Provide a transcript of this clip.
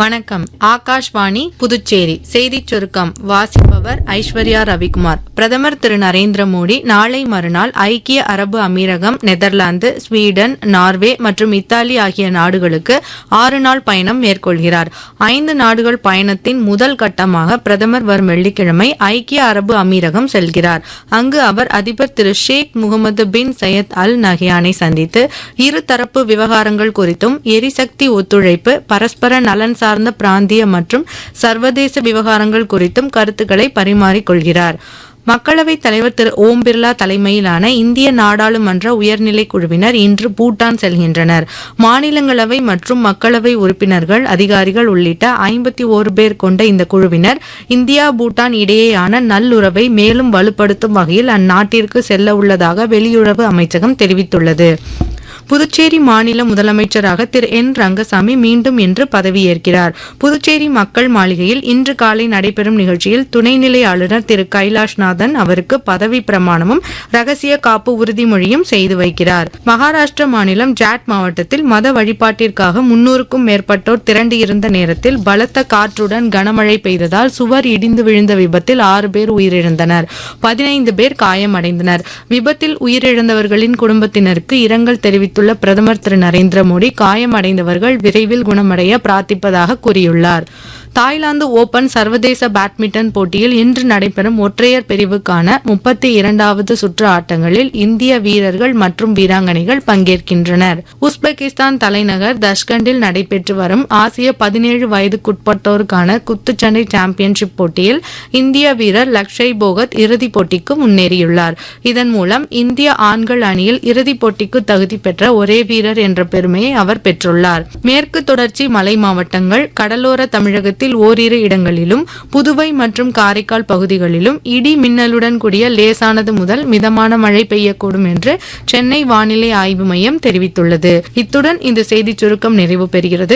வணக்கம். ஆகாஷ்வாணி புதுச்சேரி செய்திச் சுருக்கம் வாசிப்பவர் ஐஸ்வர்யா ரவிக்குமார். பிரதமர் திரு நரேந்திர மோடி நாளை மறுநாள் ஐக்கிய அரபு அமீரகம், நெதர்லாந்து, ஸ்வீடன், நார்வே மற்றும் இத்தாலி ஆகிய நாடுகளுக்கு 6 நாள் பயணம் மேற்கொள்கிறார். 5 நாடுகள் பயணத்தின் முதல் கட்டமாக பிரதமர் வரும் வெள்ளிக்கிழமை ஐக்கிய அரபு அமீரகம் செல்கிறார். அங்கு அவர் அதிபர் திரு ஷேக் முகமது பின் சையத் அல் நஹ்யானை சந்தித்து இருதரப்பு விவகாரங்கள் குறித்தும் எரிசக்தி ஒத்துழைப்பு, பரஸ்பர நலன் சார்ந்த பிராந்திய மற்றும் சர்வதேச விவகாரங்கள் குறித்தும் கருத்துக்களை பரிமாறிக்கொள்கிறார். மக்களவைத் தலைவர் திரு ஓம் பிர்லா தலைமையிலான இந்திய நாடாளுமன்ற உயர்நிலை குழுவினர் இன்று பூட்டான் செல்கின்றனர். மாநிலங்களவை மற்றும் மக்களவை உறுப்பினர்கள், அதிகாரிகள் உள்ளிட்ட 51 பேர் கொண்ட இந்த குழுவினர் இந்தியா பூட்டான் இடையேயான நல்லுறவை மேலும் வலுப்படுத்தும் வகையில் அந்நாட்டிற்கு செல்ல உள்ளதாக வெளியுறவு அமைச்சகம் தெரிவித்துள்ளது. புதுச்சேரி மாநில முதலமைச்சராக திரு என் ரங்கசாமி மீண்டும் இன்று பதவியேற்கிறார். புதுச்சேரி மக்கள் மாளிகையில் இன்று காலை நடைபெறும் நிகழ்ச்சியில் துணைநிலை ஆளுநர் திரு கைலாஷ்நாதன் அவருக்கு பதவி பிரமாணமும் ரகசிய காப்பு உறுதிமொழியும் செய்து வைக்கிறார். மகாராஷ்டிர மாநிலம் ஜாட் மாவட்டத்தில் மத வழிபாட்டிற்காக 300க்கும் மேற்பட்டோர் திரண்டு இருந்த நேரத்தில் பலத்த காற்றுடன் கனமழை பெய்ததால் சுவர் இடிந்து விழுந்த விபத்தில் 6 பேர் உயிரிழந்தனர். 15 பேர் காயமடைந்தனர். விபத்தில் உயிரிழந்தவர்களின் குடும்பத்தினருக்கு இரங்கல் தெரிவித்துள்ள பிரதமர் திரு நரேந்திர மோடி காயமடைந்தவர்கள் விரைவில் குணமடைய பிரார்த்திப்பதாக கூறியுள்ளார். தாய்லாந்து ஓபன் சர்வதேச பேட்மிண்டன் போட்டியில் இன்று நடைபெறும் ஒற்றையர் பிரிவுக்கான 32வது சுற்று ஆட்டங்களில் இந்திய வீரர்கள் மற்றும் வீராங்கனைகள் பங்கேற்கின்றனர். உஸ்பெகிஸ்தான் தலைநகர் தஷ்கண்டில் நடைபெற்று வரும் ஆசிய 17 வயதுக்குட்பட்டோருக்கான குத்துச்சண்டை சாம்பியன்ஷிப் போட்டியில் இந்திய வீரர் லக்ஷய் போகத் இறுதிப் போட்டிக்கு முன்னேறியுள்ளார். இதன் மூலம் இந்திய ஆண்கள் அணியில் இறுதிப் போட்டிக்கு தகுதி பெற்ற ஒரே வீரர் என்ற பெருமையை அவர் பெற்றுள்ளார். மேற்கு தொடர்ச்சி மலை மாவட்டங்கள், கடலோர தமிழகத்தில் ஓரிரு இடங்களிலும், புதுவை மற்றும் காரைக்கால் பகுதிகளிலும் இடி மின்னலுடன் கூடிய லேசானது முதல் மிதமான மழை பெய்யக்கூடும் என்று சென்னை வானிலை ஆய்வு மையம் தெரிவித்துள்ளது. இத்துடன் இந்த செய்திச் சுருக்கம் நிறைவு பெறுகிறது.